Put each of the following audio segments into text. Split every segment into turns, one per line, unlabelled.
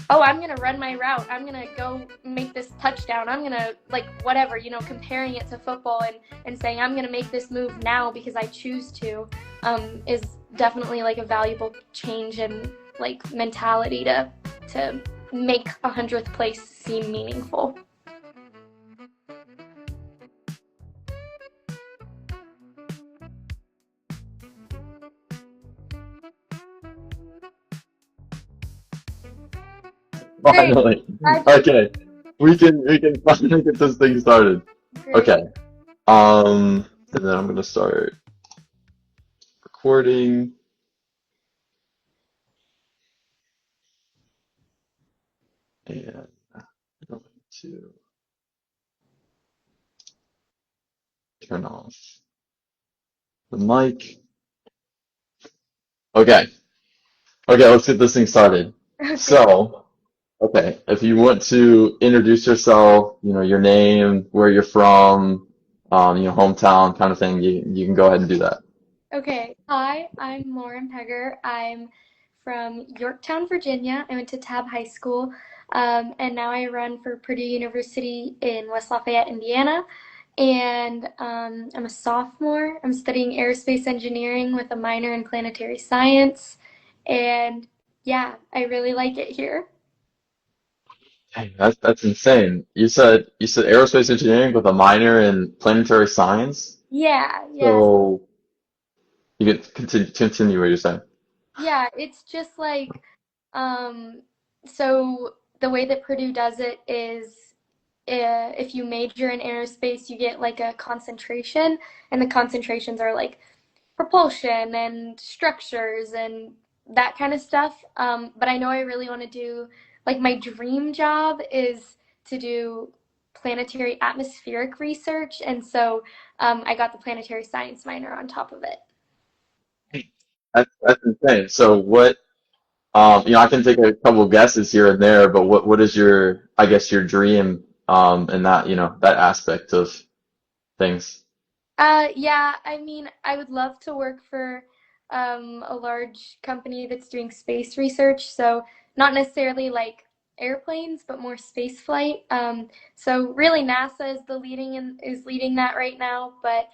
oh, I'm going to run my route. I'm going to go make this touchdown. I'm going to, like, whatever, comparing it to football and saying I'm going to make this move now because I choose to, is definitely, like, a valuable change in, like, mentality to make 100th place seem meaningful. Great.
Finally. Okay. We can finally get this thing started.
Great.
Okay. And then I'm gonna start recording. And I'm going to turn off the mic. Okay. Okay, let's get this thing started.
Okay.
So, okay, if you want to introduce yourself, your name, where you're from, hometown kind of thing, you can go ahead and do that.
Okay. Hi, I'm Lauren Pegher. I'm from Yorktown, Virginia. I went to Tabb High School, and now I run for Purdue University in West Lafayette, Indiana. And I'm a sophomore. I'm studying aerospace engineering with a minor in planetary science. And yeah, I really like it here.
Dang, that's insane. You said aerospace engineering with a minor in planetary science.
Yeah, yeah.
So you can continue what you're saying.
Yeah, it's just like, um, so the way that Purdue does it is if you major in aerospace, you get like a concentration, and the concentrations are like propulsion and structures and that kind of stuff. But I know I really want to do, like, my dream job is to do planetary atmospheric research, and so I got the planetary science minor on top of it.
That's insane. So what? I can take a couple guesses here and there, but what is your, I guess, your dream, in that, that aspect of things?
Yeah, I mean, I would love to work for a large company that's doing space research. So not necessarily like airplanes, but more space flight. So really, NASA is is leading that right now. But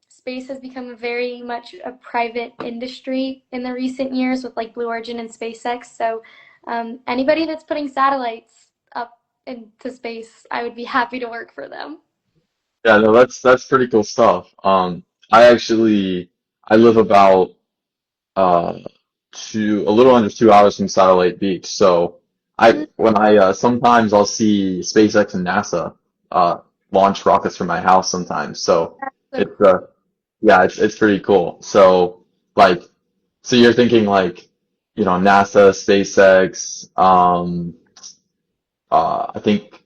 space has become very much a private industry in the recent years with like Blue Origin and SpaceX. So anybody that's putting satellites up into space, I would be happy to work for them.
Yeah, no, that's pretty cool stuff. I live about uh a little under 2 hours from Satellite Beach, so
Mm,
sometimes I'll see SpaceX and NASA uh launch rockets from my house sometimes. So
that's so
it's
cool.
yeah, it's pretty cool. So like, so you're thinking like, NASA, SpaceX, I think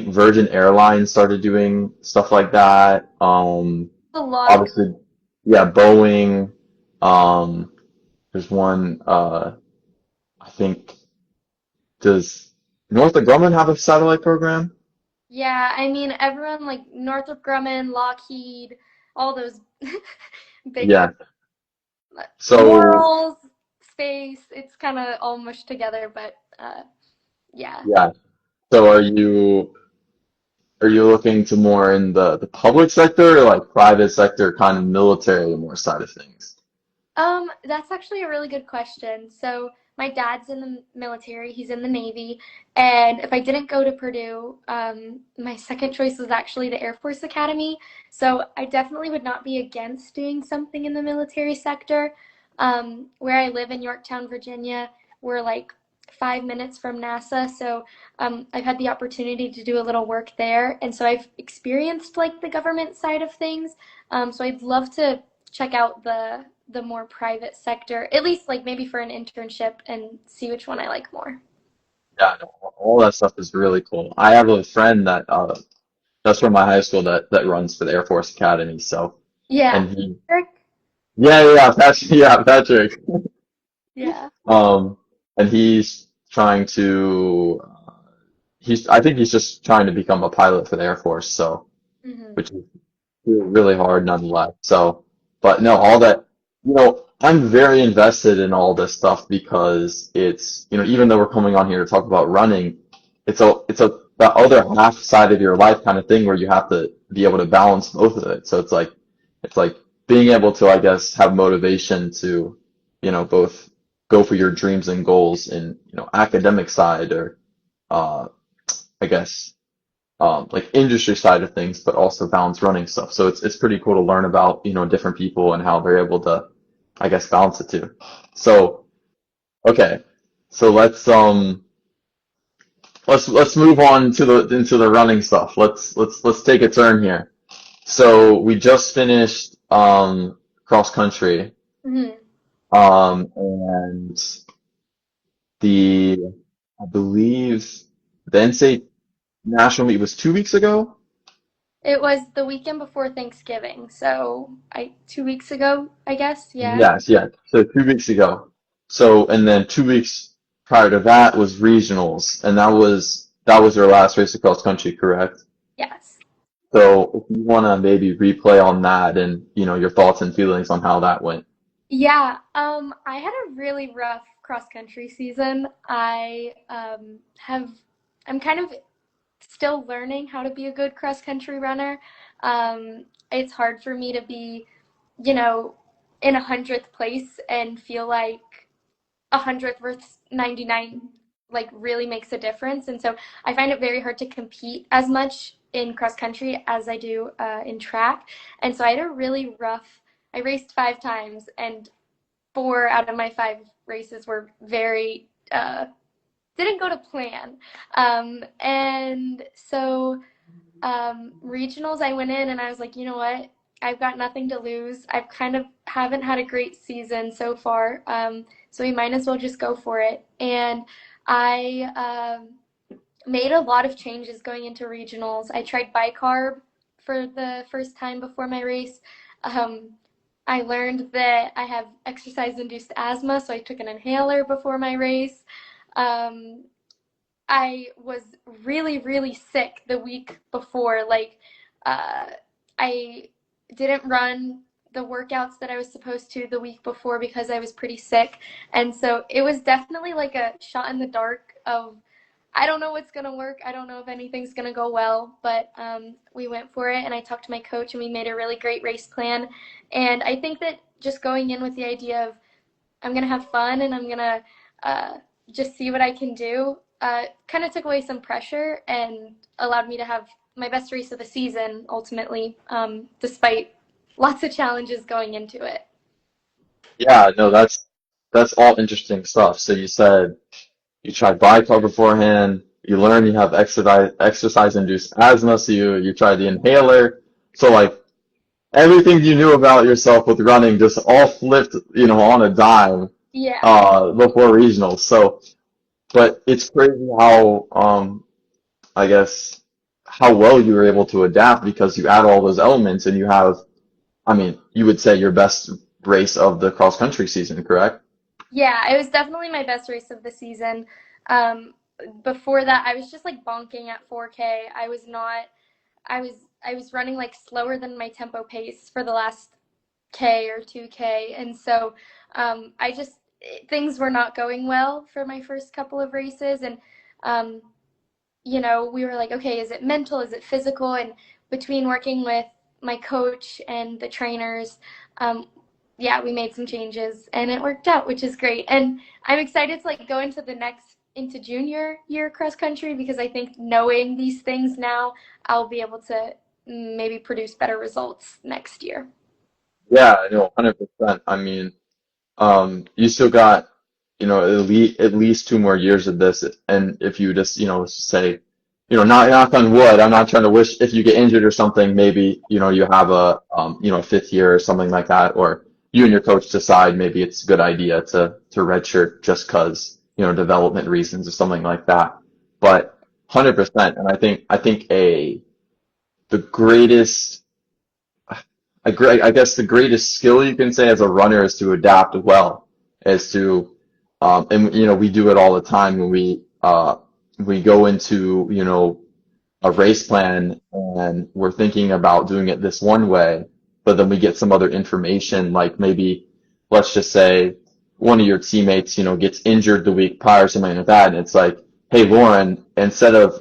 Virgin Airlines started doing stuff like that.
A lot of
Obviously, yeah, Boeing. Um, there's one. I think, does Northrop Grumman have a satellite program?
Yeah, I mean everyone like Northrop Grumman, Lockheed, all those big
Yeah.
companies.
So
Morals, space, it's kind of all mushed together, but yeah.
yeah. So are you looking to more in the public sector or like private sector, kind of military more side of things?
That's actually a really good question. So my dad's in the military, he's in the Navy, and if I didn't go to Purdue, my second choice was actually the Air Force Academy. So I definitely would not be against doing something in the military sector. Where I live in Yorktown, Virginia, we're like 5 minutes from NASA, so I've had the opportunity to do a little work there, and so I've experienced like the government side of things. So I'd love to check out the more private sector, at least like maybe for an internship and see which one I like more.
Yeah, no, all that stuff is really cool. I have a friend that's from my high school that runs for the Air Force Academy. So,
Yeah.
and he,
Eric?
yeah, yeah, yeah, Patrick, yeah, Patrick.
Yeah.
Um, and he's trying to, I think he's just trying to become a pilot for the Air Force. So,
Hmm.
which is really hard nonetheless. So, but no, all that, you know, I'm very invested in all this stuff because it's, even though we're coming on here to talk about running, it's a the other half side of your life kind of thing where you have to be able to balance both of it. So it's like being able to, I guess, have motivation to, both go for your dreams and goals in, academic side or, uh, I guess, like industry side of things, but also balance running stuff. So it's pretty cool to learn about, different people and how they're able to, I guess, balance it too. So, okay. So let's move on to the into the running stuff. Let's take a turn here. So we just finished cross country.
Mhm.
And the I believe the NCAA national meet was 2 weeks ago.
It was the weekend before Thanksgiving, so 2 weeks ago, I guess. Yeah.
Yes, yeah. So 2 weeks ago. So and then 2 weeks prior to that was regionals, and that was your last race across country, correct?
Yes.
So if you want to maybe replay on that and your thoughts and feelings on how that went.
Yeah, I had a really rough cross country season. I'm kind of still learning how to be a good cross country runner. It's hard for me to be, you know, in 100th place and feel like 100th versus 99 like really makes a difference. And so I find it very hard to compete as much in cross country as I do in track. And so I had a really rough. I raced 5 times, and 4 out of my 5 races were very didn't go to plan. And so regionals, I went in and I was like, you know what? I've got nothing to lose. I've kind of haven't had a great season so far, so we might as well just go for it. And I made a lot of changes going into regionals. I tried bicarb for the first time before my race. Um, I learned that I have exercise-induced asthma, so I took an inhaler before my race. Um, I was really, really sick the week before. Like, uh, I didn't run the workouts that I was supposed to the week before because I was pretty sick. And so it was definitely like a shot in the dark of, I don't know what's going to work. I don't know if anything's going to go well, but we went for it. And I talked to my coach and we made a really great race plan. And I think that just going in with the idea of I'm going to have fun and I'm going to just see what I can do kind of took away some pressure and allowed me to have my best race of the season ultimately, despite lots of challenges going into it.
Yeah, no, that's all interesting stuff. So you said you tried bicarb beforehand. You learned you have exercise-induced asthma, so you tried the inhaler. So like everything you knew about yourself with running just all flipped, on a dime
Yeah.
before regionals. So, but it's crazy how I guess how well you were able to adapt because you add all those elements and you have, I mean, you would say your best race of the cross country season, correct?
Yeah, it was definitely my best race of the season. Um, Before that, I was just like bonking at 4K. I was I was running like slower than my tempo pace for the last K or 2K. And so I just, things were not going well for my first couple of races. And, um, we were like, okay, is it mental? Is it physical? And between working with my coach and the trainers, um, yeah, we made some changes and it worked out, which is great. And I'm excited to like go into into junior year cross country because I think knowing these things now, I'll be able to maybe produce better results next year.
Yeah, no, 100%. I mean, you still got, at least 2 more years of this. And if you just, say, knock on wood, I'm not trying to wish if you get injured or something, maybe, you have a fifth year or something like that, or you and your coach decide maybe it's a good idea to redshirt just because, development reasons or something like that. But 100%. And I think the greatest I guess the greatest skill you can say as a runner is to adapt well, is to, and we do it all the time when we go into, a race plan and we're thinking about doing it this one way, but then we get some other information, like maybe let's just say one of your teammates, gets injured the week prior, something like that, and it's like, hey, Lauren, instead of,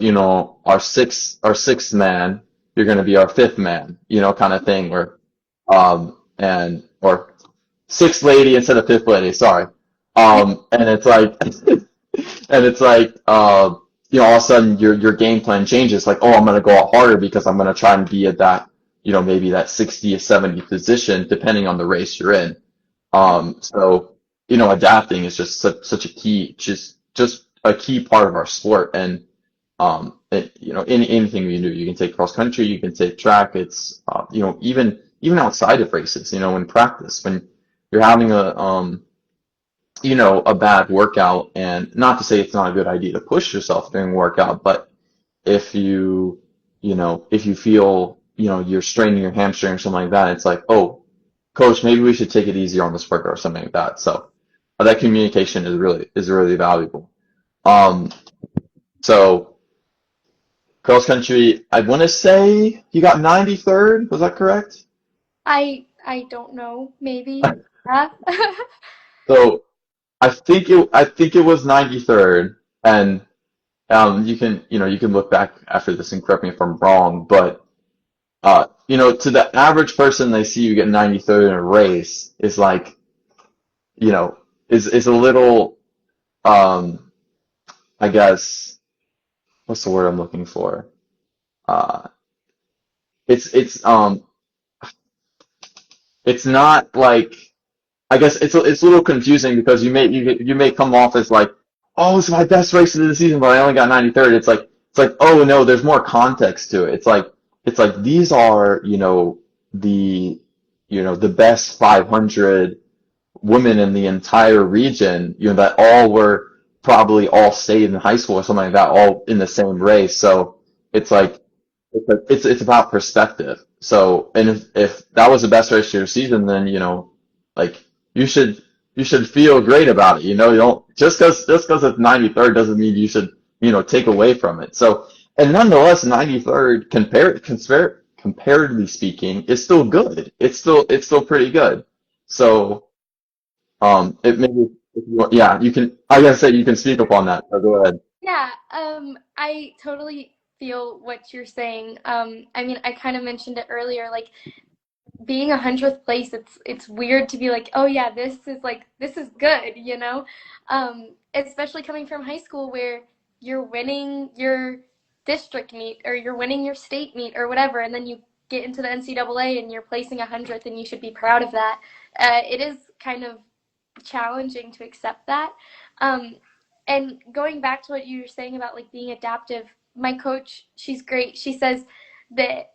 our sixth man, you're going to be our fifth man, kind of thing, or sixth lady instead of fifth lady, sorry. And it's like, and it's like, all of a sudden your game plan changes. Like, oh, I'm going to go out harder because I'm going to try and be at that, maybe that 60 or 70 position, depending on the race you're in. So, adapting is just such a key, just a key part of our sport. And, anything you do, you can take cross country, you can take track. It's, even outside of races, in practice, when you're having a bad workout, and not to say it's not a good idea to push yourself during a workout, but if if you feel, you're straining your hamstring or something like that, it's like, oh, coach, maybe we should take it easier on this workout or something like that. So that communication is really valuable. Um, so cross country, I want to say you got 93rd. Was that correct?
I don't know, maybe. Yeah.
So I think it was 93rd, and you can look back after this and correct me if I'm wrong, but to the average person, they see you get 93rd in a race is like, is a little, um, I guess, what's the word I'm looking for? Uh, it's it's not like, I guess it's a little confusing because you may come off as like, oh, it's my best race of the season, but I only got 93rd. It's like, oh no, there's more context to it. It's like these are, the the best 500 women in the entire region, that all were probably all stayed in high school or something like that, all in the same race. So it's like it's about perspective. So, and if that was the best race of your season, then like you should you should feel great about it. You don't just because it's 93rd doesn't mean you should take away from it. So, and nonetheless, 93rd comparatively speaking is still good. It's still pretty good. So, it maybe yeah, you can. I gotta say you can speak up on that. So go ahead.
Yeah, I totally feel what you're saying. I mean, I kind of mentioned it earlier, like being 100th place, it's weird to be like, oh yeah, this is good, you know? Especially coming from high school where you're winning your district meet or you're winning your state meet or whatever, and then you get into the NCAA and you're placing 100th and you should be proud of that. It is kind of challenging to accept that. Um, and going back to what you were saying about like being adaptive, my coach, she's great. She says that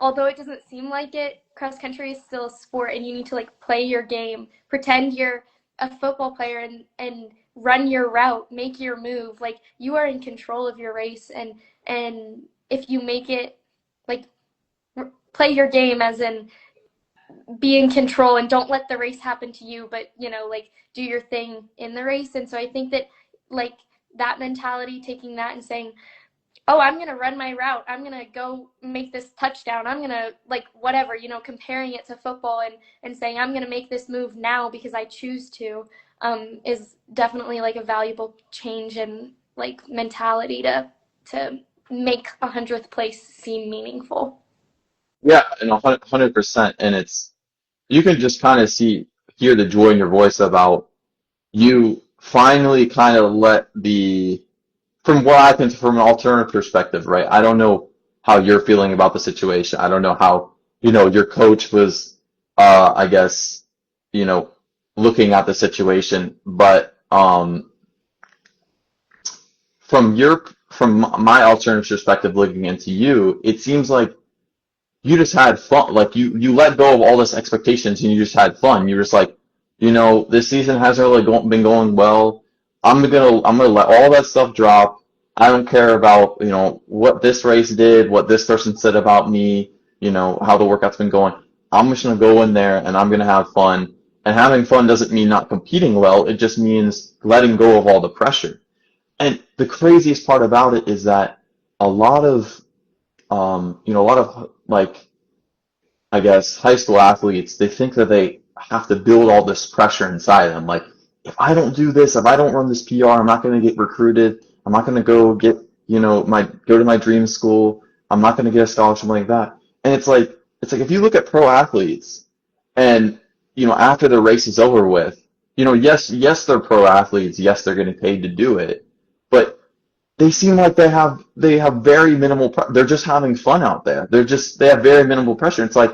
although it doesn't seem like it, cross country is still a sport and you need to like play your game. Pretend you're a football player and run your route, make your move. Like you are in control of your race and if you make it like play your game as in be in control and don't let the race happen to you, but like do your thing in the race. And so I think that like that mentality, taking that and saying, oh, I'm going to run my route. I'm going to go make this touchdown. I'm going to like whatever, comparing it to football and saying I'm going to make this move now because I choose to, is definitely like a valuable change in like mentality to make 100th place seem meaningful.
Yeah, and 100%. And you can just kind of hear the joy in your voice about you finally kind of let from what I think, from an alternative perspective, right? I don't know how you're feeling about the situation. I don't know how, your coach was, I guess, you know, looking at the situation, but, from my alternative perspective looking into you, it seems like you just had fun. Like you let go of all this expectations and you just had fun. You're just like, this season hasn't really been going well. I'm gonna let all that stuff drop. I don't care about, what this race did, what this person said about me, how the workout's been going. I'm just gonna go in there and I'm gonna have fun. And having fun doesn't mean not competing well. It just means letting go of all the pressure. And the craziest part about it is that a lot of, a lot of like, I guess, high school athletes, they think that have to build all this pressure inside them. Like, if I don't do this, if I don't run this PR, I'm not going to get recruited. I'm not going to go get, go to my dream school. I'm not going to get a scholarship like that. And it's like if you look at pro athletes and, after the race is over with, yes, they're pro athletes. Yes, they're getting paid to do it, but they seem like they have very minimal they're just having fun out there. They have very minimal pressure. It's like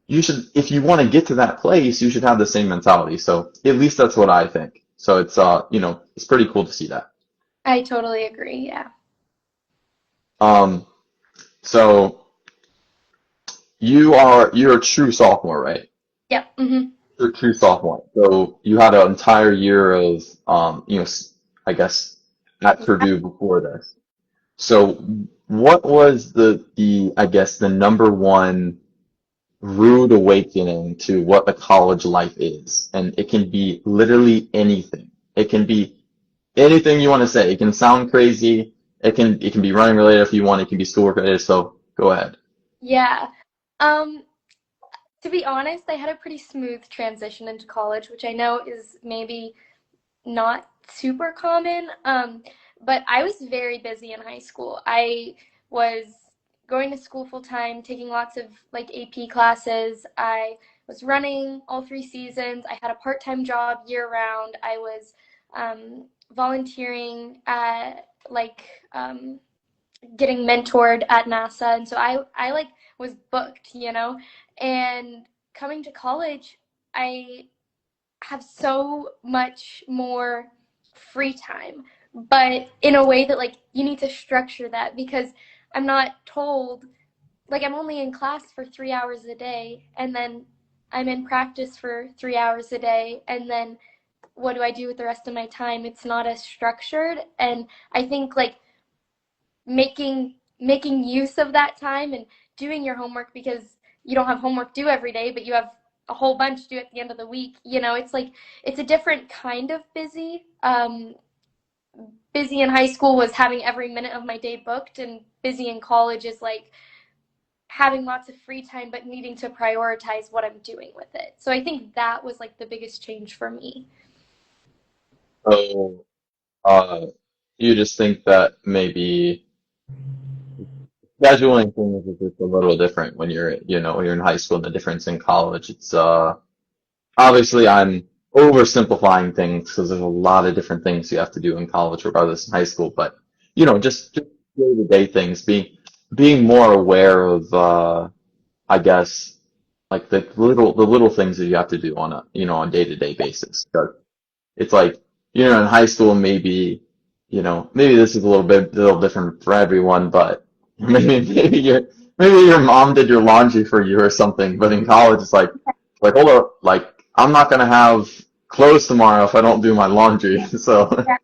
you should, if you want to get to that place, you should have the same mentality. So at least that's what I think. So it's pretty cool to see that.
I totally agree. Yeah.
Um so you're a true sophomore, right?
Yep.
You're a true sophomore. So you had an entire year of I guess at Purdue before this. So what was the I guess the number one rude awakening to what a college life is? And it can be literally anything. It can be anything you want to say. It can sound crazy. It can be running related if you want. It can be schoolwork related. So go ahead.
Yeah. Um, to be honest, I had a pretty smooth transition into college, which I know is maybe not super common. But I was very busy in high school. I was going to school full time, taking lots of like AP classes. I was running all 3 seasons. I had a part time job year round. I was volunteering at getting mentored at NASA, and so I like was booked. And coming to college, I have so much more free time, but in a way that like you need to structure that because I'm not told like I'm only in class for 3 hours a day and then I'm in practice for 3 hours a day and then what do I do with the rest of my time? It's not as structured and I think like making use of that time and doing your homework because you don't have homework due every day, but you have a whole bunch due at the end of the week. It's like it's a different kind of busy. Busy in high school was having every minute of my day booked, and busy in college is like having lots of free time but needing to prioritize what I'm doing with it. So I think that was like the biggest change for me.
So uh, you just think that maybe scheduling things is just a little different when you're in high school and the difference in college. It's obviously, I'm oversimplifying things because there's a lot of different things you have to do in college, regardless in high school. But just day-to-day things, being more aware of, I guess, like the little things that you have to do on a day-to-day basis. 'Cause it's like, in high school, maybe this is a little different for everyone, but maybe your mom did your laundry for you or something. But in college, it's like hold up, like I'm not gonna have clothes tomorrow if I don't do my laundry. So
Yeah.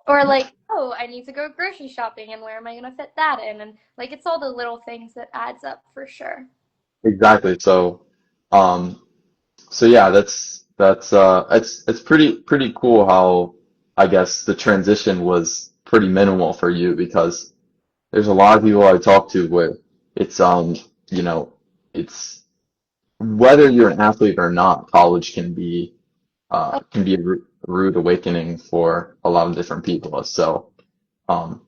Or like, oh, I need to go grocery shopping and where am I going to fit that in? And like it's all the little things that adds up for sure.
exactly. Um, so yeah, it's pretty cool how I guess the transition was pretty minimal for you because there's a lot of people I talk to where it's you know it's whether you're an athlete or not, college can be a rude awakening for a lot of different people. So um,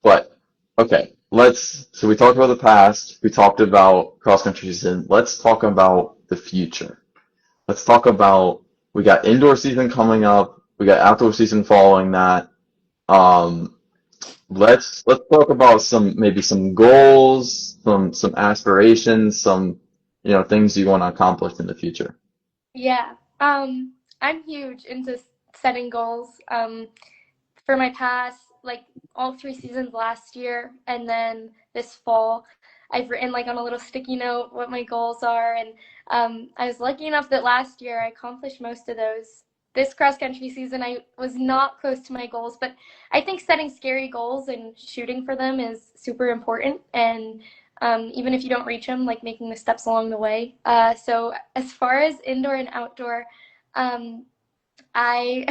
but okay, so we talked about the past, we talked about cross country season. Let's talk about the future. Let's talk about we got indoor season coming up, we got outdoor season following that. Um, let's talk about maybe some goals, some aspirations, some things you want to accomplish in the future.
Yeah. I'm huge into setting goals. For my past, like all 3 seasons last year, and then this fall, I've written like on a little sticky note what my goals are, and I was lucky enough that last year I accomplished most of those. This cross country season, I was not close to my goals, but I think setting scary goals and shooting for them is super important. And even if you don't reach them, like making the steps along the way. So as far as indoor and outdoor, um, I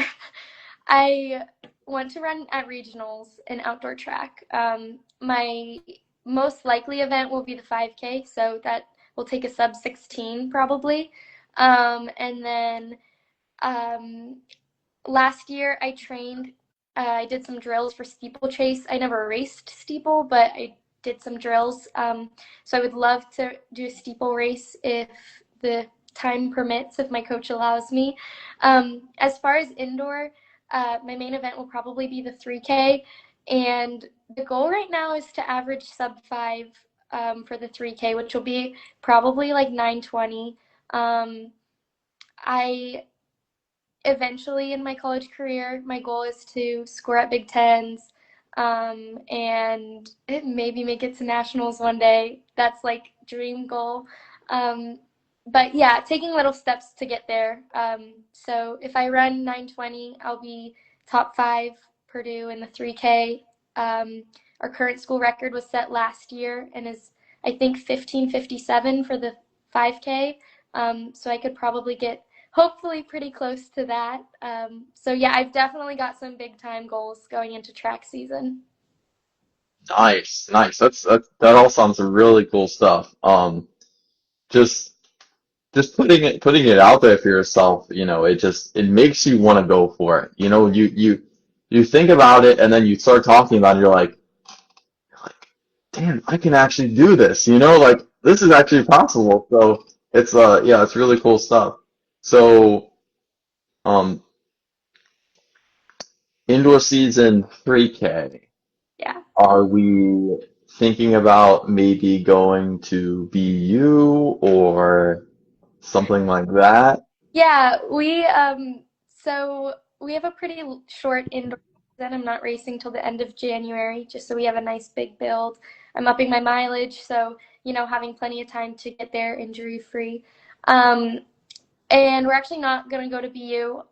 I want to run at regionals in outdoor track. My most likely event will be the 5K, so that will take a sub 16 probably. And then um, last year I trained, I did some drills for steeplechase. I never raced steeple, but I did some drills. So I would love to do a steeple race if the time permits, if my coach allows me. As far as indoor, my main event will probably be the 3K. And the goal right now is to average sub 5 for the 3K, which will be probably like 9:20. I eventually in my college career, my goal is to score at Big Tens, and maybe make it to nationals one day. That's like dream goal. Um, but yeah, taking little steps to get there. So if I run 9:20, I'll be top 5 Purdue in the 3K. Our current school record was set last year and is I think 15:57 for the 5K. So I could probably get hopefully pretty close to that. So yeah, I've definitely got some big time goals going into track season.
Nice, nice. That all sounds really cool stuff. Just just putting it out there for yourself, it makes you want to go for it. You think about it and then you start talking about it, you're like, damn, I can actually do this, like this is actually possible. So it's yeah, it's really cool stuff. So um indoor season 3K,
Yeah.
are we thinking about maybe going to BU or something like that?
Yeah, we have a pretty short indoor season. I'm not racing till the end of January, just so we have a nice big build. I'm upping my mileage, so having plenty of time to get there injury free. Um, and we're actually not going to go to BU.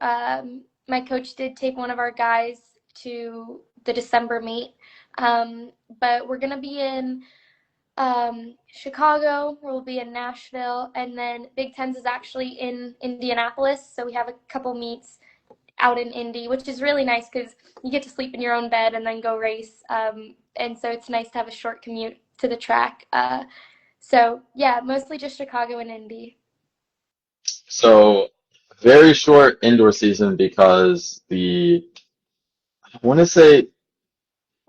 My coach did take one of our guys to the December meet, but we're going to be in Chicago, we'll be in Nashville, and then Big Tens is actually in Indianapolis. So we have a couple meets out in Indy, which is really nice because you get to sleep in your own bed and then go race. And so it's nice to have a short commute to the track. So yeah, mostly just Chicago and Indy.
So very short indoor season because I want to say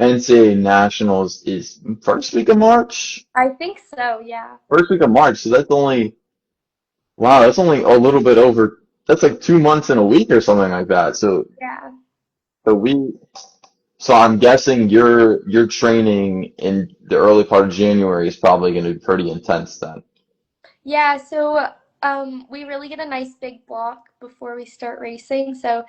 NCAA Nationals is first week of March.
I think so, yeah.
First week of March, so wow, that's only a little bit over. That's like 2 months and a week or something like that.
Yeah.
So we, so I'm guessing your training in the early part of January is probably going to be pretty intense then.
Yeah, so we really get a nice big block before we start racing. So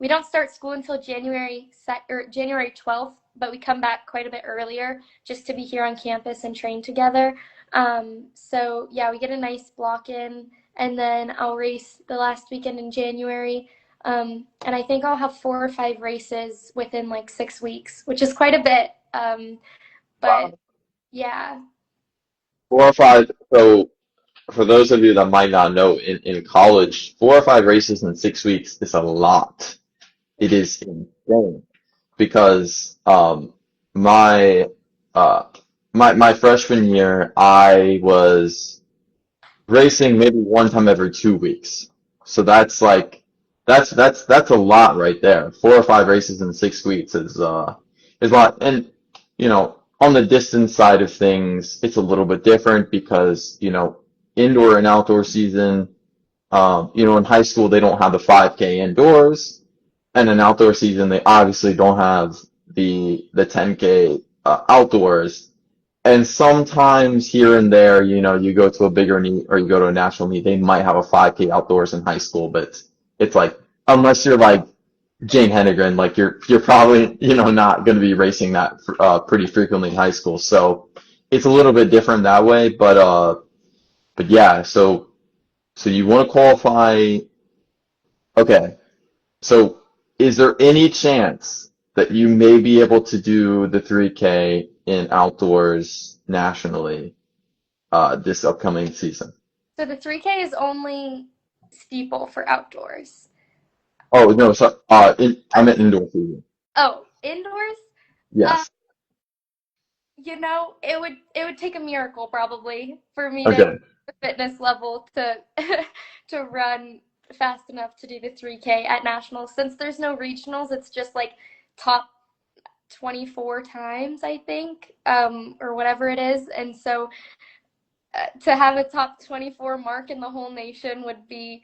we don't start school until January 12th, but we come back quite a bit earlier just to be here on campus and train together. So yeah, we get a nice block in, and then I'll race the last weekend in January. And I think I'll have 4 or 5 races within like 6 weeks, which is quite a bit. But
Wow.
yeah,
4 or 5. So for those of you that might not know, in college, 4 or 5 races in 6 weeks is a lot. It is insane because my uh my freshman year I was racing maybe one time every 2 weeks. So that's like that's a lot right there. 4 or 5 races in 6 weeks is a lot. And on the distance side of things, it's a little bit different because indoor and outdoor season. In high school they don't have the 5K indoors, and in outdoor season they obviously don't have the 10K outdoors. And sometimes here and there, you go to a bigger meet or you go to a national meet, they might have a 5K outdoors in high school, but it's like unless you're like Jane Hennigan, like you're probably not going to be racing that pretty frequently in high school. So it's a little bit different that way, but yeah. So you want to qualify? Okay. So is there any chance that you may be able to do the 3K in outdoors nationally this upcoming season?
so the 3K is only steeple for outdoors.
Oh no, so I meant indoor season.
Oh, indoors? Uh,
Yes.
it would take a miracle probably for me to
Okay.
fitness level to to run fast enough to do the 3K at nationals. Since there's no regionals, it's just like top 24 times, I think, or whatever it is. And so to have a top 24 mark in the whole nation would be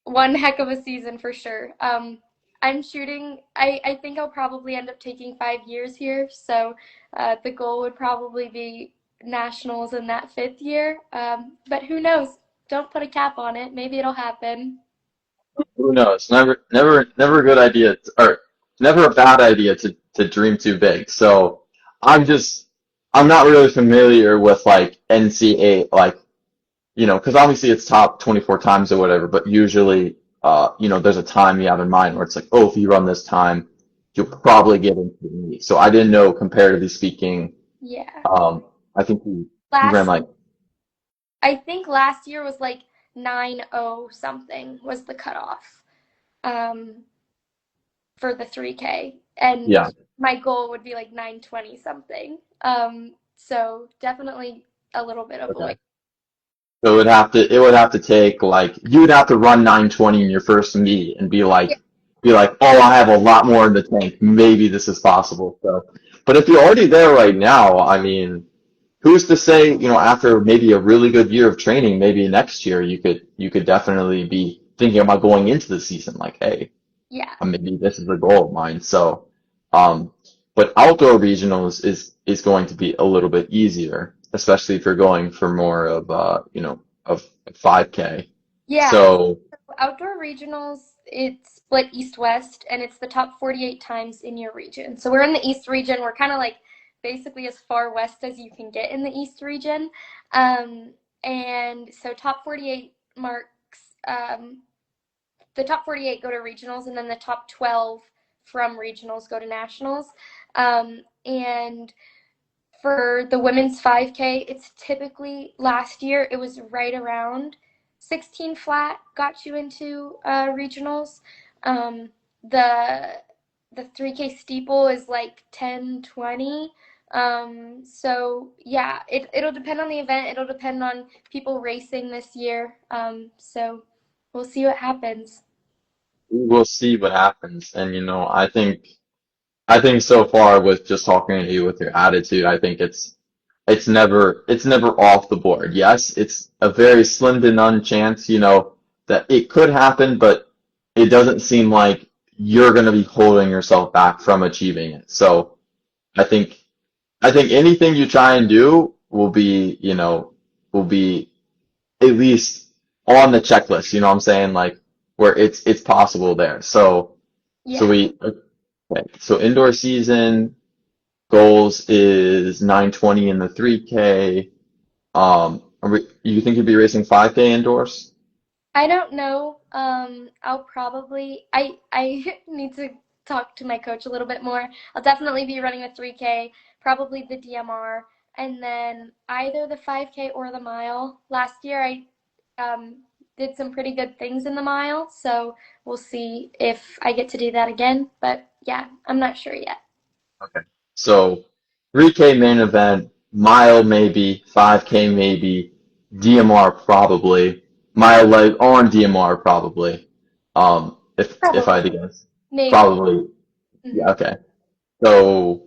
one heck of a season for sure. I'm shooting, I think I'll probably end up taking 5 years here. So the goal would probably be nationals in that fifth year. But who knows? Don't put a cap on it. Maybe it'll happen.
Who knows? Never a good idea, or never a bad idea to dream too big. So I'm just, I'm not really familiar with like NCAA, like, because obviously it's top 24 times or whatever, but usually, there's a time you have in mind where it's like, oh, if you run this time, you'll probably get into the meet. So I didn't know, comparatively speaking,
Yeah.
I think he ran
Last,
like,
I think last year was like 9-0 something was the cutoff um, for the 3K. And
yeah.
my goal would be like 9:20 something. So definitely a little bit of a way.
Okay. So it would have to take like you would have to run 920 in your first meet and
Yeah.
be like, oh, I have a lot more in the tank. Maybe this is possible. So, but if you're already there right now, I mean, who's to say, after maybe a really good year of training, maybe next year you could definitely be thinking about going into the season like, hey,
Yeah.
maybe this is a goal of mine. So, um, but outdoor regionals is going to be a little bit easier, especially if you're going for more of of 5K.
Yeah.
So
Outdoor regionals, it's split east-west, and it's the top 48 times in your region. So we're in the East region. We're kind of like basically as far west as you can get in the East region. And so top 48 marks, the top 48 go to regionals, and then the top 12 from regionals go to nationals. And for the women's 5K, it's typically last year it was right around 16 flat got you into regionals. Um, the the 3K steeple is like 10-20. So yeah, it'll depend on the event. It'll depend on people racing this year. So we'll see what happens.
we'll see what happens. And I think so far with just talking to you with your attitude, I think it's never off the board. Yes, it's a very slim to none chance, that it could happen, but it doesn't seem like you're going to be holding yourself back from achieving it. So I think I think anything you try and do will be at least on the checklist, you know what I'm saying? Like where it's possible there. So
Yeah.
okay. So indoor season goals is 920 in the 3K. You think you'd be racing 5K indoors?
I don't know. I'll probably I need to talk to my coach a little bit more. I'll definitely be running a 3K, probably the DMR, and then either the 5K or the mile. Last year I did some pretty good things in the mile, so we'll see if I get to do that again. But yeah, I'm not sure yet.
Okay. So 3K main event, mile maybe, 5K maybe, DMR probably, mile leg on DMR probably. If I
Probably.
had to guess,
Maybe.
probably.
Hmm.
Yeah. Okay. So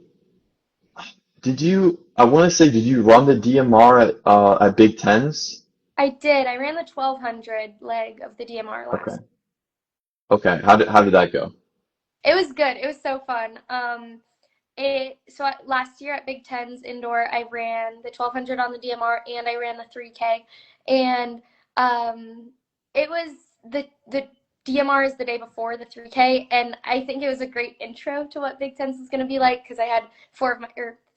I want to say, did you run the DMR at Big Tens?
I did. I ran the 1200 leg of the DMR
Okay.
last.
Okay. How did that go?
It was good. It was so fun. Last year at Big Ten's indoor, I ran the 1200 on the DMR and I ran the 3K, and it was the DMR is the day before the 3K, and I think it was a great intro to what Big Ten's is going to be like because I had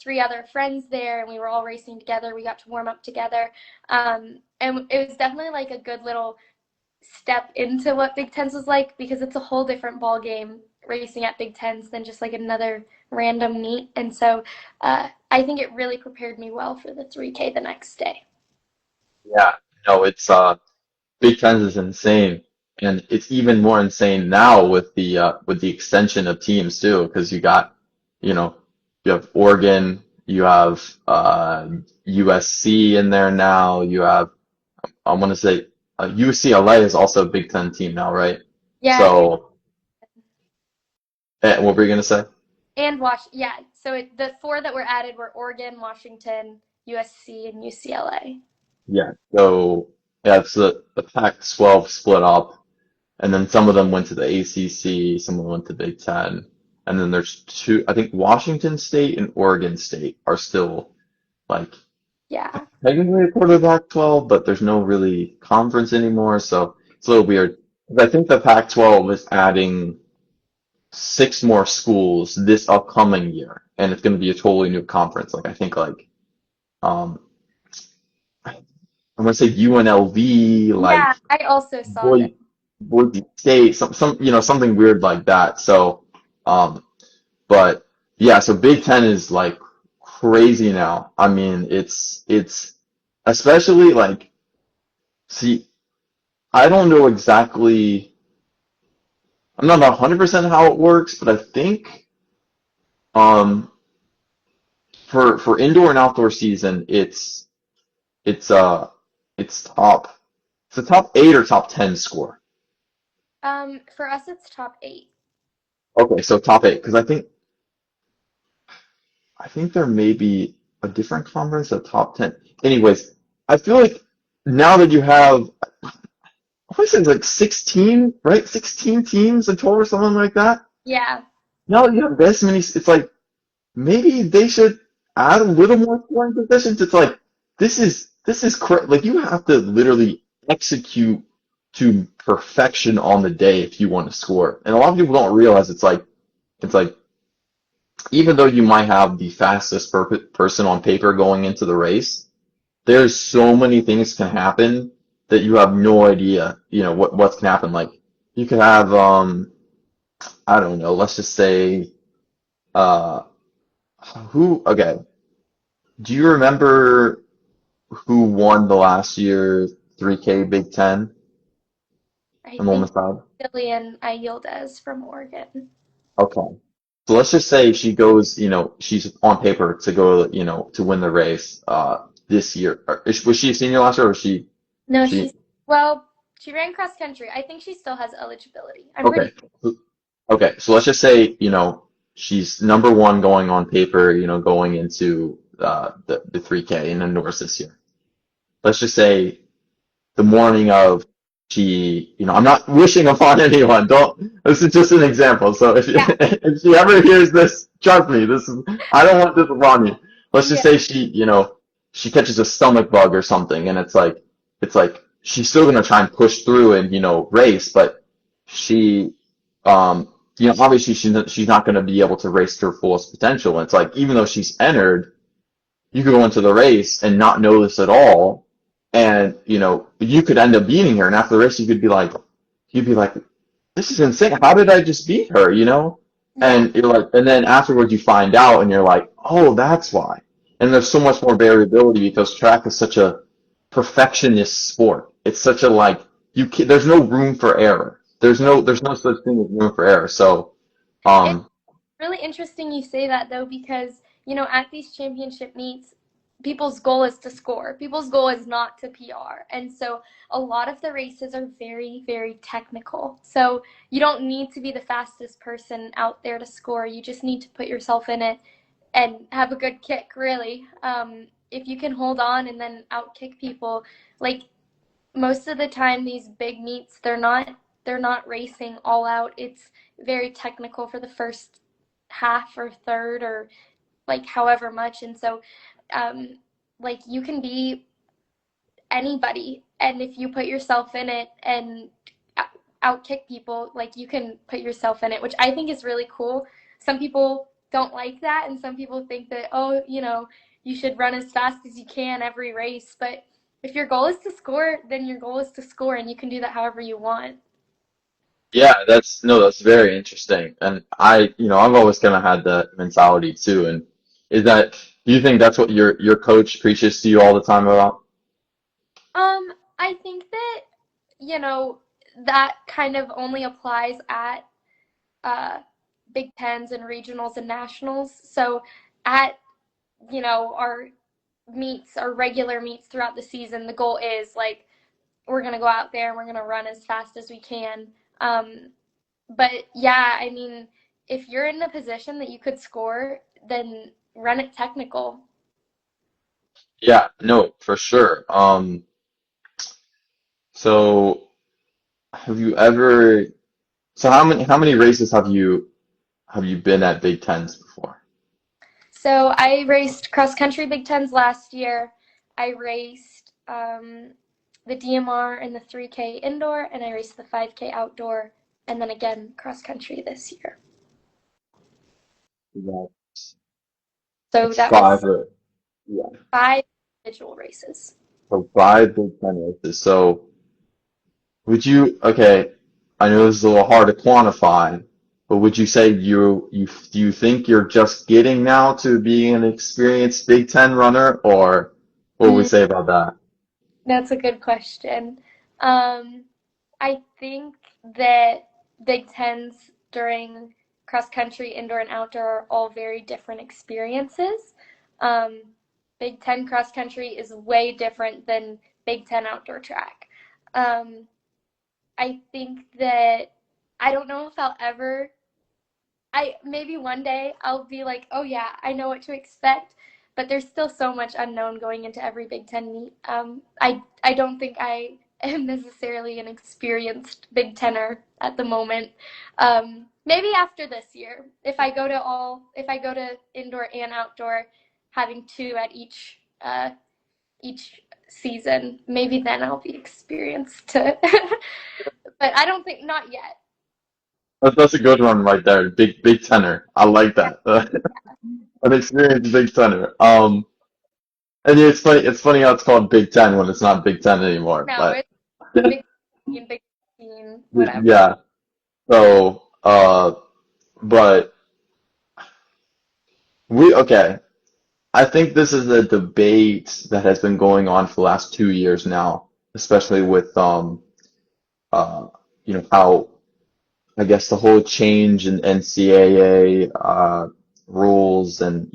three other friends there, and we were all racing together. We got to warm up together, and it was definitely like a good little step into what Big Tens was like because it's a whole different ball game racing at Big Tens than just like another random meet. And so I think it really prepared me well for the 3K the next day.
Yeah. No, it's Big Ten is insane, and it's even more insane now with the extension of teams too, because you know, you have Oregon, you have USC in there now, you have I want to say UCLA is also a Big Ten team now, right?
Yeah,
So, what were you gonna say?
and yeah. So the four that were added were Oregon, Washington, USC, and UCLA.
Yeah. So yeah, it's the Pac-12 split up, and then some of them went to the ACC, some of them went to Big Ten, and then there's two. I think Washington State and Oregon State are still like
Yeah,
technically a part of the Pac-12, but there's no really conference anymore, so it's a little weird. I think the Pac-12 is adding six more schools this upcoming year, and it's going to be a totally new conference. Like I think like um, I'm going to say UNLV,
yeah.
like
I also saw that.
Boise, Boise State, some something weird like that. So, um, but yeah, so Big Ten is like crazy now. I mean, it's especially like see, I don't know exactly. I'm not 100% how it works, but I think um for indoor and outdoor season, it's it's top it's a top 8 or top 10 score.
For us, it's top eight.
Okay, so top 8 because I think there may be a different conference, a top 10. Anyways, I feel like now that you have, I want to say it's like 16, right? 16 teams in total or something like that.
Yeah,
Now that you have this many, it's like maybe they should add a little more scoring positions. It's like like you have to literally execute to perfection on the day if you want to score. And a lot of people don't realize it's like even though you might have the fastest person on paper going into the race, there's so many things can happen that you have no idea, what's can happen. Like you could have I don't know, let's just say uh okay. Do you remember who won the last year 3K Big Ten
I
on the
think
women's side?
Jillian Ayildes from Oregon.
Okay. So let's just say she goes, she's on paper to go, to win the race this year. Was she a senior last year or was
No,
she
well, she ran cross country. I think she still has eligibility. I'm
okay.
pretty.
Okay. So let's just say, she's number one going on paper, going into the 3K in indoors this year. Let's just say the morning of I'm not wishing upon anyone. This is just an example. So if,
Yeah,
if she ever hears this, trust me, I don't want this upon you. Let's just
yeah,
say she catches a stomach bug or something and it's like she's still going to try and push through and, race, but she, obviously she's not going to be able to race to her fullest potential. And it's like, even though she's entered, you could go into the race and not know this at all, and you could end up beating her. And after the race, you'd be like, this is insane. How did I just beat her?
yeah.
And you're like, and then afterwards you find out, and you're like, oh, that's why. And there's so much more variability because track is such a perfectionist sport. It's such a like there's no room for error. There's no such thing as room for error. So,
It's
um,
really interesting you say that though, because at these championship meets, people's goal is to score. People's goal is not to PR, and so a lot of the races are very, very technical. So you don't need to be the fastest person out there to score. You just need to put yourself in it and have a good kick. Really, if you can hold on and then out kick people, like most of the time these big meets, they're not racing all out. It's very technical for the first half or third or like however much. And so um like you can be anybody, and if you put yourself in it and out kick people, like you can put yourself in it, which I think is really cool. Some people don't like that, and some people think that, oh, you should run as fast as you can every race. But if your goal is to score, then your goal is to score, and you can do that however you want.
yeah, that's very interesting. And I've always kind of had that mentality too. And do you think that's what your coach preaches to you all the time about?
I think that, you know, that kind of only applies at uh, Big Tens and regionals and nationals. So at, our regular meets throughout the season, the goal is like we're gonna go out there and we're gonna run as fast as we can. But yeah, I mean, if you're in a position that you could score, then run it technical.
Yeah, no, for sure. So have you ever, so how many races have you been at Big Tens before?
So I raced cross country Big Tens last year. I raced the DMR and the 3K indoor, and I raced the 5K outdoor, and then again cross country this year.
Yeah.
So
It's
that
five,
was
yeah,
5 individual races.
so five Big Ten races. So would you, okay, I know this is a little hard to quantify, but would you say do you think you're just getting now to being an experienced Big Ten runner, or what would we
Mm,
say about that?
that's a good question. Um, I think that Big Tens during cross country, indoor, and outdoor are all very different experiences. Um, Big Ten cross country is way different than Big Ten outdoor track. Um, I think that I don't know if I'll ever I maybe one day I'll be like, oh yeah, I know what to expect, but there's still so much unknown going into every Big Ten meet. I don't think I am necessarily an experienced Big Tenner at the moment. Maybe after this year, if I go to indoor and outdoor, having two at each season, maybe then I'll be experienced to. But I don't think not yet.
That's a good one right there. Big Tenor. I like that. An experienced Big Tenor. And yeah, it's funny how it's called Big Ten when it's not Big Ten anymore.
No,
But
it's Big 15, Big 15, whatever.
yeah. So, but okay. I think this is a debate that has been going on for the last 2 years now, especially with uh, how I guess the whole change in NCAA rules and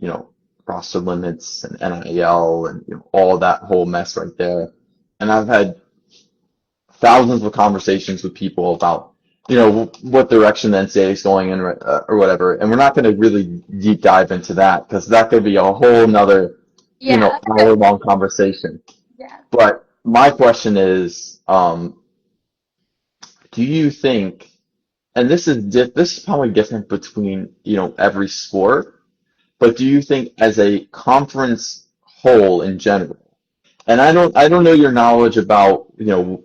roster limits and NIL and all that whole mess right there. And I've had thousands of conversations with people about what direction the NCAA is going in or whatever. And we're not going to really deep dive into that because that could be a whole nother
Yeah,
hour long conversation.
yeah.
But my question is, do you think, and this is probably different between every sport, but do you think as a conference whole in general, and I don't know your knowledge about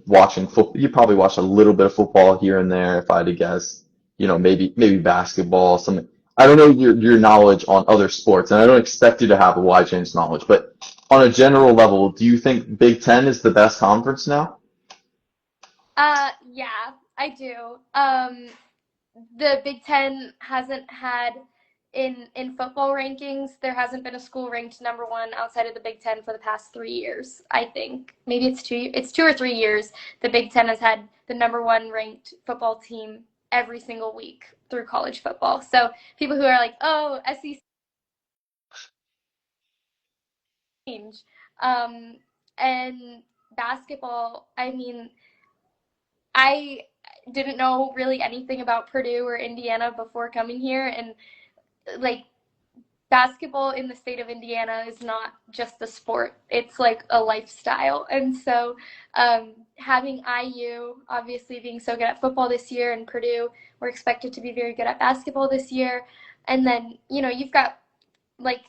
watching football. You probably watch a little bit of football here and there, if I had to guess. Maybe basketball, something. I don't know your knowledge on other sports, and I don't expect you to have a wide range of knowledge. But on a general level, do you think Big Ten is the best conference now?
Yeah, I do. The Big Ten hasn't had in football rankings. There hasn't been a school ranked number one outside of the Big Ten for the past 3 years. I think maybe it's two. It's 2 or 3 years. The Big Ten has had the number one ranked football team every single week through college football. So people who are like, oh, SEC change, um, and basketball. I mean, I didn't know really anything about Purdue or Indiana before coming here, and like basketball in the state of Indiana is not just a sport, it's like a lifestyle. And so having IU obviously being so good at football this year, and Purdue, we're expected to be very good at basketball this year. And then, you've got like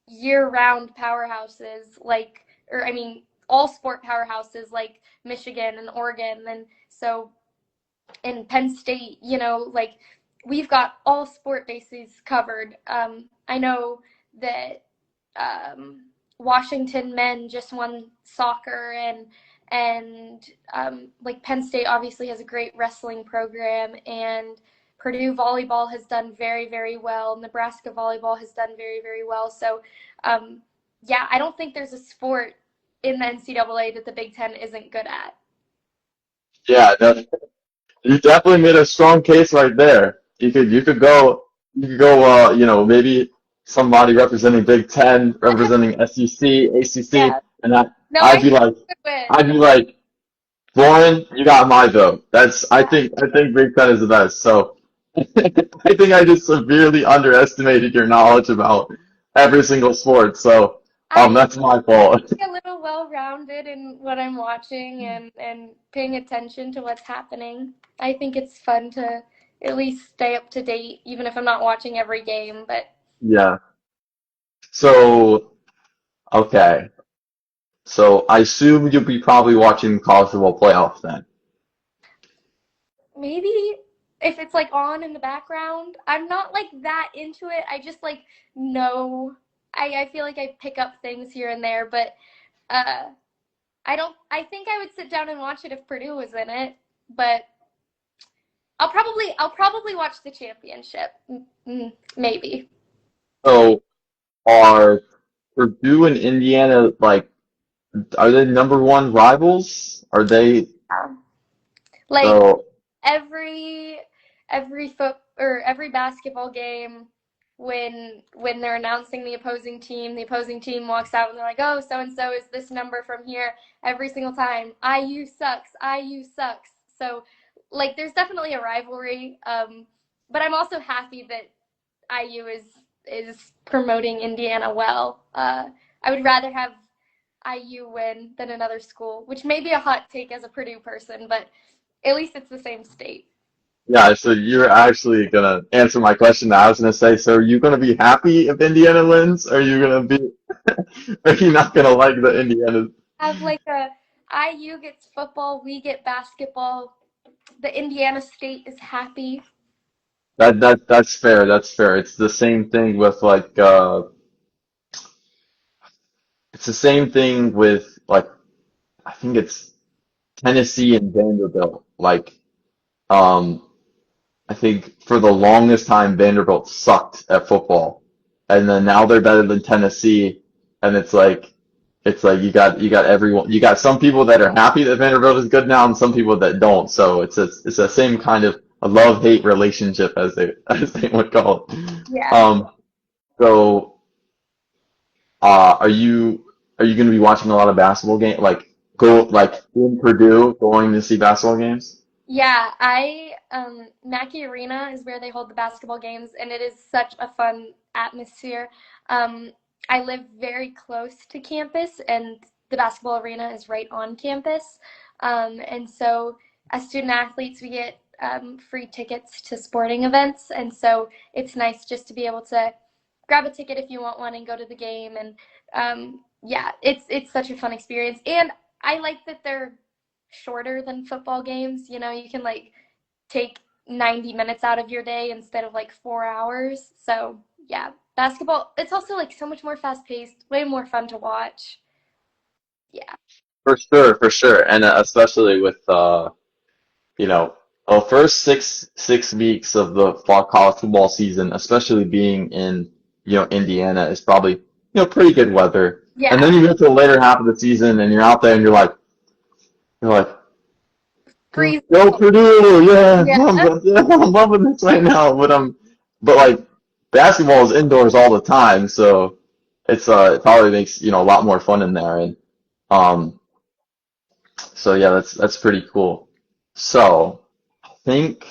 year round powerhouses, like, or I mean, all sport powerhouses like Michigan and Oregon. And so in Penn State, like we've got all sport bases covered. I know that Washington men just won soccer, and like Penn State obviously has a great wrestling program, and Purdue volleyball has done very, very well. Nebraska volleyball has done very, very well. So, yeah, I don't think there's a sport in the NCAA that the Big Ten isn't good at.
Yeah, no, you definitely made a strong case right there. You could go maybe somebody representing Big Ten, representing SEC, ACC,
Yeah.
and I
No, I
I'd be
think
like
we would win.
I'd be like Lauren, you got my vote. I think Big Ten is the best. So I think I just severely underestimated your knowledge about every single sport. So
I
that's my fault.
a little well-rounded in what I'm watching and paying attention to what's happening. I think it's fun to at least stay up to date, even if I'm not watching every game. But
Yeah. So okay. So I assume you'll be probably watching college football playoffs then.
maybe if it's like on in the background, I'm not like that into it. I just like know. I feel like I pick up things here and there, but uh, I don't. I think I would sit down and watch it if Purdue was in it, but I'll probably watch the championship. Maybe.
So are Purdue and Indiana like are they number one rivals? Are they
Like
so
every every foot or every basketball game when they're announcing the opposing team walks out and they're like, "Oh, so and so is this number from here." Every single time, IU sucks, IU sucks. So like there's definitely a rivalry, but I'm also happy that IU is promoting Indiana well. I would rather have IU win than another school, which may be a hot take as a Purdue person, but at least it's the same state.
yeah, so you're actually gonna answer my question that I was gonna say. So are you gonna be happy if Indiana wins? Or are you gonna be are you not gonna like the Indiana?
Have like a IU gets football, we get basketball. The Indiana State is happy.
That's fair, that's fair. It's the same thing with it's the same thing with like I think it's Tennessee and Vanderbilt. Um I think for the longest time Vanderbilt sucked at football. And then now they're better than Tennessee and it's like you got everyone you got some people that are happy that Vanderbilt is good now and some people that don't. So it's the same kind of a love-hate relationship as they as they would call it.
Yeah.
Um so are you going to be watching a lot of basketball game like go like in Purdue going to see basketball games?
Yeah, I Mackey Arena is where they hold the basketball games, and it is such a fun atmosphere. Um, I live very close to campus, and the basketball arena is right on campus. And so, as student athletes, we get free tickets to sporting events, and so it's nice just to be able to grab a ticket if you want one and go to the game. And yeah, it's such a fun experience, and I like that they're shorter than football games. You know, you can like take 90 minutes out of your day instead of like 4 hours. So, yeah, basketball, it's also like so much more fast paced, way more fun to watch. Yeah.
For sure, and especially with you know, the first six weeks of the fall college football season, especially being in Indiana, is probably pretty good weather. And
Yeah.
then you get to the later half of the season, and you're out there, and you're like,
Freeze.
go Purdue, yeah,
Yeah.
I'm loving this right now. But like basketball is indoors all the time, so it probably makes a lot more fun in there, and um, so yeah, that's pretty cool. So I think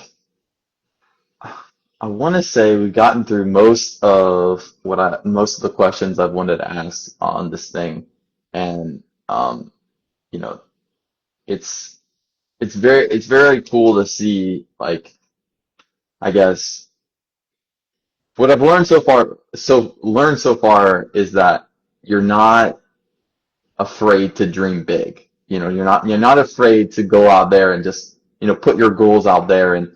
I want to say we've gotten through most of the questions I've wanted to ask on this thing, and you know, it's it's very cool to see like I guess. What I've learned so far is that you're not afraid to dream big. You're not afraid to go out there and just, put your goals out there and,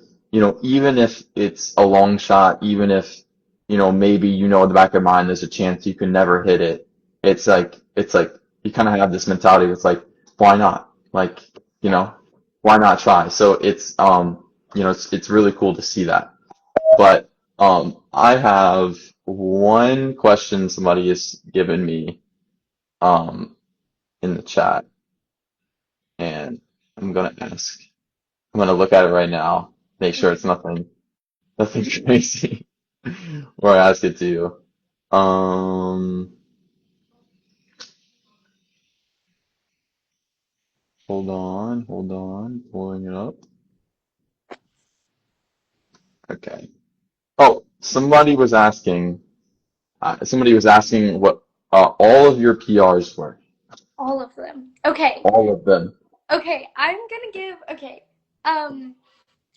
even if it's a long shot, even if, maybe in the back of your mind there's a chance you can never hit it. It's like you kind of have this mentality that's like, why not? Like, you
Yeah.
know, why not try? So it's really cool to see that. But I have one question somebody has given me um, in the chat, and I'm gonna ask. I'm gonna look at it right now, make sure it's nothing crazy, or ask it to you. Um, hold on, pulling it up. Okay. Oh, somebody was asking what all of your PRs were.
All of them. Okay.
All of them.
Okay, I'm gonna give. Okay. Um,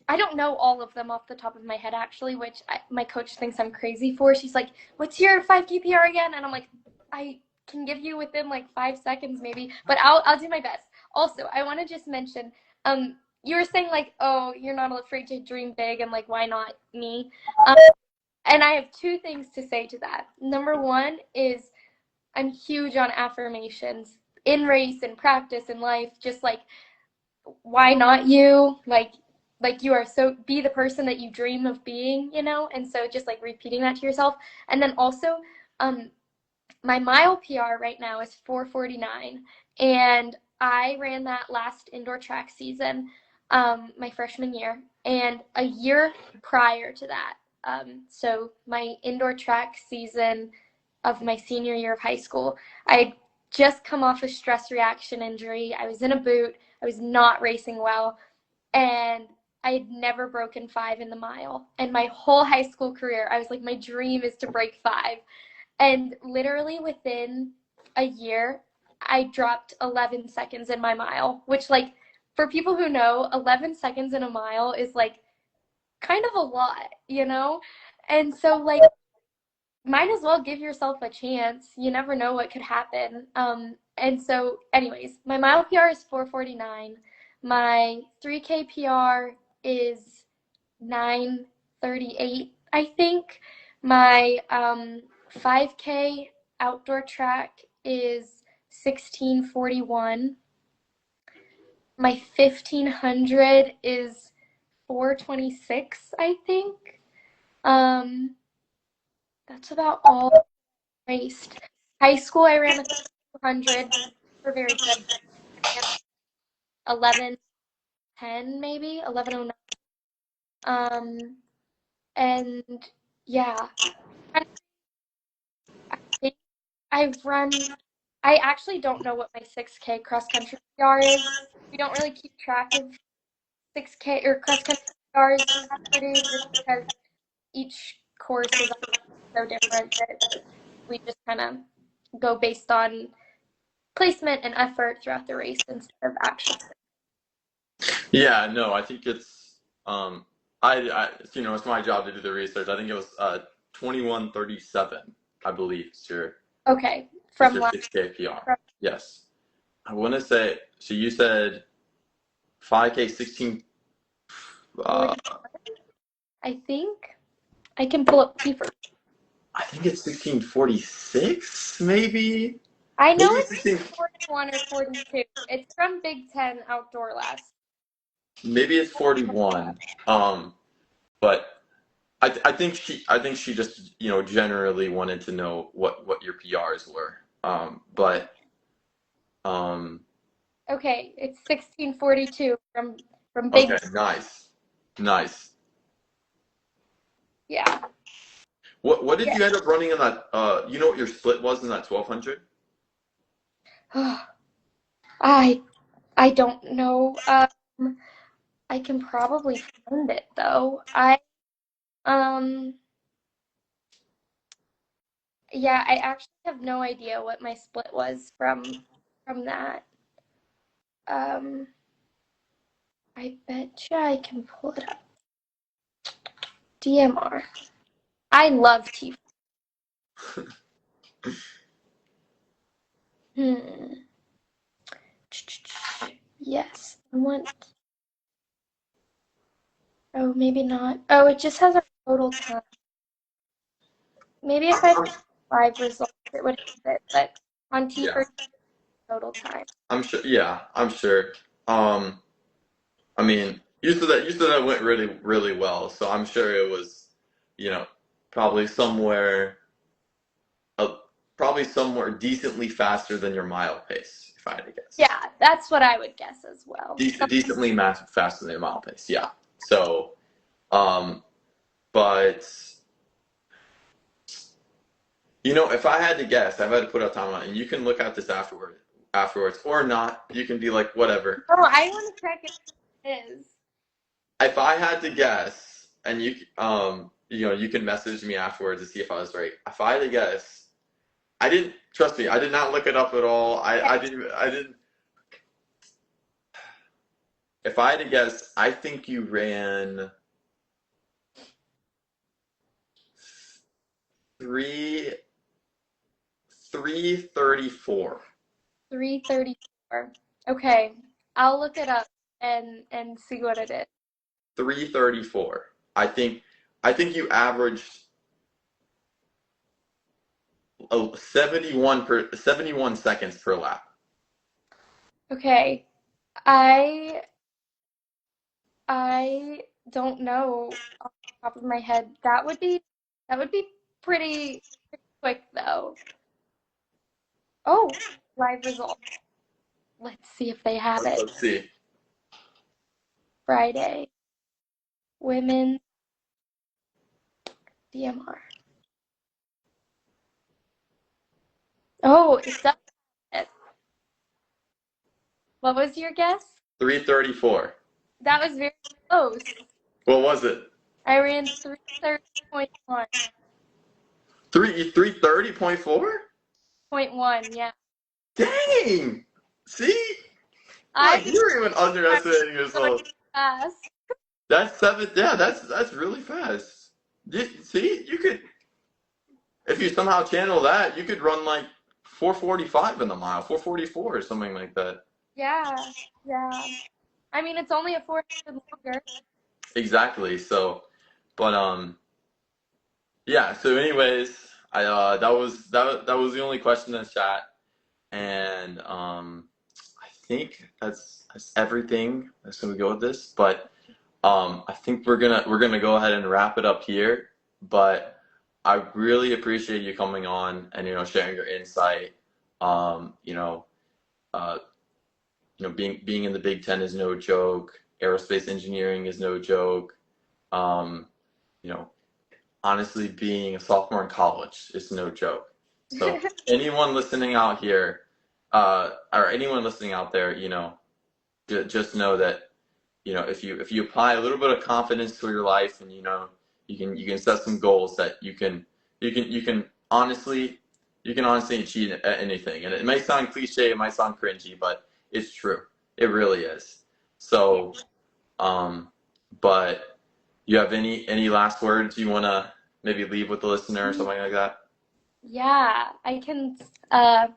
I don't know all of them off the top of my head, actually, which my coach thinks I'm crazy for. She's like, "What's your 5K PR again?" And I'm like, "I can give you within like 5 seconds, maybe, but I'll do my best." Also, I want to just mention, you were saying like, "Oh, you're not afraid to dream big," and like, why not me? Um, and I have two things to say to that. Number one is I'm huge on affirmations in race, in practice, in life. Just like why not you? Like you are so be the person that you dream of being, you know? And so just like repeating that to yourself. And then also um my mile PR right now is 4:49 and I ran that last indoor track season my freshman year and a year prior to that. So my indoor track season of my senior year of high school, I had just come off a stress reaction injury. I was in a boot. I was not racing well, and I had never broken 5 in the mile. And my whole high school career, I was like, my dream is to break 5. And literally within a year, I dropped 11 seconds in my mile, which, like, for people who know, 11 seconds in a mile is like kind of a lot, you know? And so, like, might as well give yourself a chance. You never know what could happen. And so, anyways, my mile PR is 4:49. My 3K PR is 9:38, I think. My 5K outdoor track is 16:41. My 1500 is 4:26, I think. Um, that's about all raced. High school, I ran a 400. We're very good. 11:10, maybe 11:09. And yeah, I think I've run. I actually don't know what my 6K cross country PR is. We don't really keep track of 6K or cross country PRs at Purdue just because each course is so different that we just kind of go based on placement and effort throughout the race instead of actual.
Yeah, no, I think it's it's my job to do the research. I think it was 21:37, I believe,
Okay,
is
from
your
last
6K PR.
from
Yes. I want to say, so you said 5K 16,
40, I think. I can pull up paper.
I think it's 16:46, maybe?
I know
Maybe
it's
16,
41 or 42. It's from Big Ten Outdoor last.
maybe it's 41. But I think she just, generally wanted to know what your PRs were. Um,
Okay, it's 16:42 from
okay,
Big Ten.
nice. Nice.
Yeah.
What did
Yeah.
you end up running in that you know what your split was in that 1200?
I I don't know. I can probably find it though. Um yeah, I actually have no idea what my split was from that. Um I bet you I can pull it up. DMR. I love T. Hmm. Yes. I want. Oh, maybe not. Oh, it just has a total time. Maybe if I
I'm,
put 5 results, it would have it. But on T
yeah,
for total time.
I'm sure. Yeah, I'm sure. Um, I mean, you said that went really really well, so I'm sure it was, you know, probably somewhere uh, probably somewhere decently faster than your mile pace, if I had to guess.
Yeah, that's what I would guess as well.
Decently faster than your mile pace, yeah. So, um, but if I had to guess, if I had to put out time on it, and you can look at this afterward. afterwards, or not. You can be like, whatever.
Oh, I want to check if it is.
If I had to guess, and you can message me afterwards to see if I was right. If I had to guess, I didn't trust me. I did not look it up at all. I
Okay.
didn't. I didn't. If I had to guess, I think you ran 3 3:34.
3:34. Okay. I'll look it up and see what it is.
3:34. I think you averaged 71 seconds per lap.
Okay. I I don't know off the top of my head. That would be pretty quick though. Oh, live results. Let's see if they have it.
Let's see.
Friday. Women DMR. Oh, it does it. What was your guess?
3:34.
That was very close.
What was it?
I ran 3:30.1.
3:30.4?
0.1, yeah.
Dang! See?
I
Like you're even
I'm
underestimating
really
yourself.
fast.
That's seven. Yeah, that's really fast. See, you could if you somehow channel that, you could run like 4:45 in the mile, 4:44 or something like that.
Yeah, yeah. I mean, it's only a 400 longer.
Exactly. So, but yeah. So, anyways, that was the only question in the chat, and I think that's everything. That's gonna go with this, but I think we're gonna go ahead and wrap it up here. But I really appreciate you coming on and sharing your insight. Um, you know, uh, being in the Big Ten is no joke. Aerospace engineering is no joke. Um, you know, honestly, being a sophomore in college is no joke. So anyone listening out here, or anyone listening out there, just know that if you apply a little bit of confidence to your life, and you can set some goals that you can honestly achieve anything. And it might sound cliche, it might sound cringy, but it's true. It really is.
Yeah.
So, but you have any last words you want to maybe leave with the listener or something like that?
Yeah, I can, uh,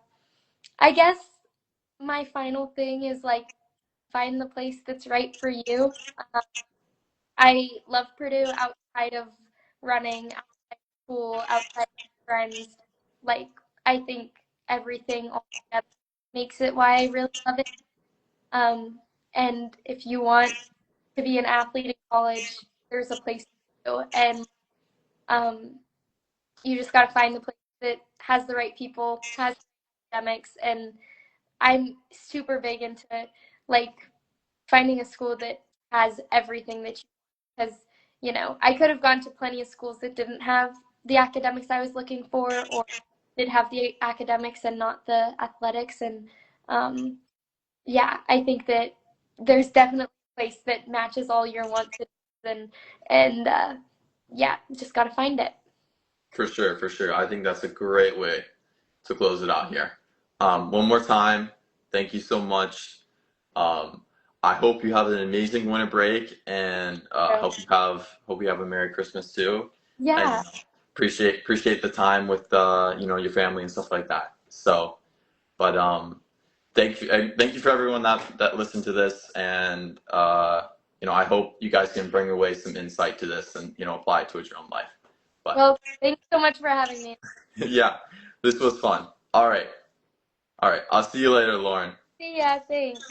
I guess my final thing is like find the place that's right for you. Uh, I love Purdue outside of running, outside of school, outside of friends. Like, I think everything all together makes it why I really love it. Um, and if you want to be an athlete in college, there's a place to go. And um, you just got to find the place that has the right people, has academics. And I'm super big into like finding a school that has everything that you, because I could have gone to plenty of schools that didn't have the academics I was looking for, or did have the academics and not the athletics. And um, yeah, I think that there's definitely a place that matches all your wants and yeah, just gotta find it.
For sure, for sure. I think that's a great way to close it out here. One more time, thank you so much. Um, I hope you have an amazing winter break, and
So
hope you have a Merry Christmas too, and
yeah,
appreciate the time with your family and stuff like that. So, but thank you for everyone that listened to this, and I hope you guys can bring away some insight to this and apply it towards your own life. But
well, thanks so much for having me.
yeah, this was fun. All right. All right. I'll see you later, Lauren.
See ya, thanks.